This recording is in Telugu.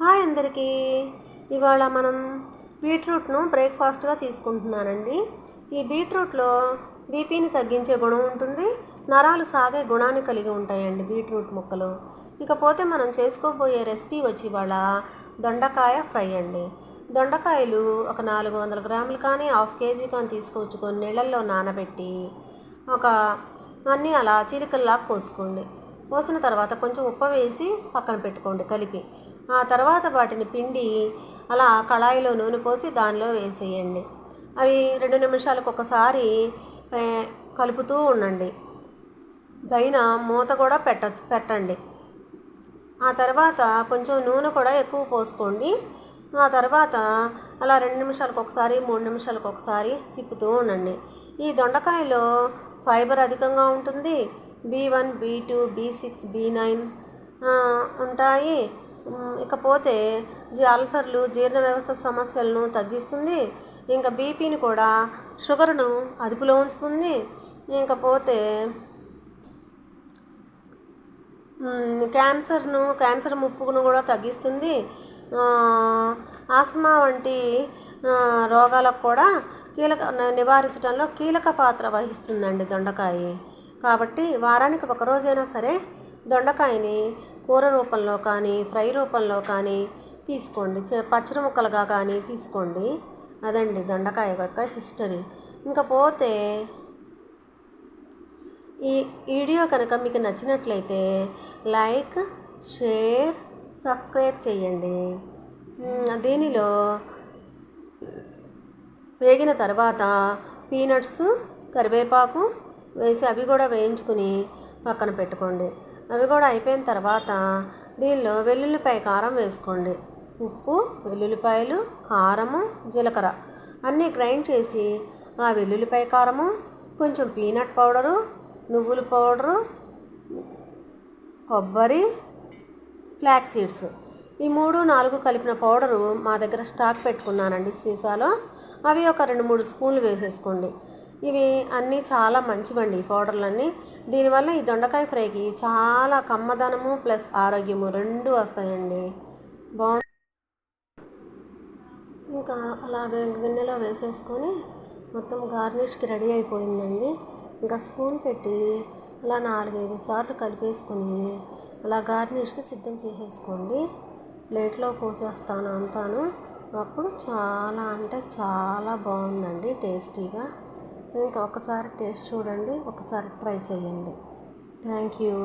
హాయ్ అందరికీ. ఇవాళ మనం బీట్రూట్ను బ్రేక్ఫాస్ట్గా తీసుకుంటున్నానండి. ఈ బీట్రూట్లో బీపీని తగ్గించే గుణం ఉంటుంది, నరాలు సాగే గుణాన్ని కలిగి ఉంటాయండి బీట్రూట్ ముక్కలు. ఇకపోతే మనం చేసుకోబోయే రెసిపీ వచ్చి ఇవాళ దొండకాయ ఫ్రై అండి. దొండకాయలు ఒక 400 గ్రాములు కానీ 1/2 కేజీ కానీ తీసుకొచ్చుకొని నీళ్ళల్లో నానబెట్టి అన్నీ అలా చీలికల్లా పోసుకోండి. పోసిన తర్వాత కొంచెం ఉప్పు వేసి పక్కన పెట్టుకోండి కలిపి. ఆ తర్వాత వాటిని పిండి అలా కళాయిలో నూనె పోసి దానిలో వేసేయండి. అవి 2 నిమిషాలకు ఒకసారి కలుపుతూ ఉండండి. పైన మూత కూడా పెట్టండి. ఆ తర్వాత కొంచెం నూనె కూడా ఎక్కువ పోసుకోండి. ఆ తర్వాత అలా 2 నిమిషాలకు ఒకసారి 3 నిమిషాలకు ఒకసారి తిప్పుతూ ఉండండి. ఈ దొండకాయలో ఫైబర్ అధికంగా ఉంటుంది. B1, B2, B6, B9 ఉంటాయి. ఇకపోతే అల్సర్లు, జీర్ణ వ్యవస్థ సమస్యలను తగ్గిస్తుంది. ఇంకా బీపీని కూడా, షుగర్ను అదుపులో ఉంచుతుంది. ఇంకపోతే క్యాన్సర్ ముప్పును కూడా తగ్గిస్తుంది. ఆస్మా వంటి రోగాలకు కూడా నివారించడంలో కీలక పాత్ర వహిస్తుందండి దొండకాయ. కాబట్టి వారానికి ఒక రోజైనా సరే దొండకాయని కూర రూపంలో కానీ ఫ్రై రూపంలో కానీ తీసుకోండి, పచ్చడి ముక్కలుగా కానీ తీసుకోండి. అదండి దొండకాయ యొక్క హిస్టరీ. ఇంకపోతే ఈ వీడియో కనుక మీకు నచ్చినట్లయితే లైక్, షేర్, సబ్స్క్రైబ్ చేయండి. దీనిలో వేగిన తర్వాత పీనట్స్, కరివేపాకు వేసి అవి కూడా వేయించుకుని పక్కన పెట్టుకోండి. అవి కూడా అయిపోయిన తర్వాత దీనిలో వెల్లుల్లిపాయ కారం వేసుకోండి. ఉప్పు, వెల్లుల్లిపాయలు, కారము, జీలకర్ర అన్నీ గ్రైండ్ చేసి ఆ వెల్లుల్లిపాయ కారము, కొంచెం పీనట్ పౌడరు, నువ్వుల పౌడరు, కొబ్బరి, ఫ్లాక్స్ సీడ్స్ ఈ 3-4 కలిపిన పౌడరు మా దగ్గర స్టాక్ పెట్టుకున్నానండి సీసాలో. అవి ఒక 2-3 స్పూన్లు వేసేసుకోండి. ఇవి అన్నీ చాలా మంచివండి ఈ పౌడర్లన్నీ. దీనివల్ల ఈ దొండకాయ ఫ్రైకి చాలా కమ్మదనము ప్లస్ ఆరోగ్యము 2 వస్తాయండి. బాగుంది. ఇంకా అలాగే గిన్నెలో వేసేసుకొని మొత్తం గార్నిష్కి రెడీ అయిపోయిందండి. ఇంకా స్పూన్ పెట్టి అలా 4-5 సార్లు కలిపేసుకొని అలా గార్నిష్కి సిద్ధం చేసేసుకోండి. ప్లేట్లో పోసేస్తాను అంతాను. అప్పుడు చాలా అంటే చాలా బాగుందండి టేస్టీగా. ఇంకా ఒకసారి టేస్ట్ చూడండి, ఒకసారి ట్రై చేయండి. Thank you.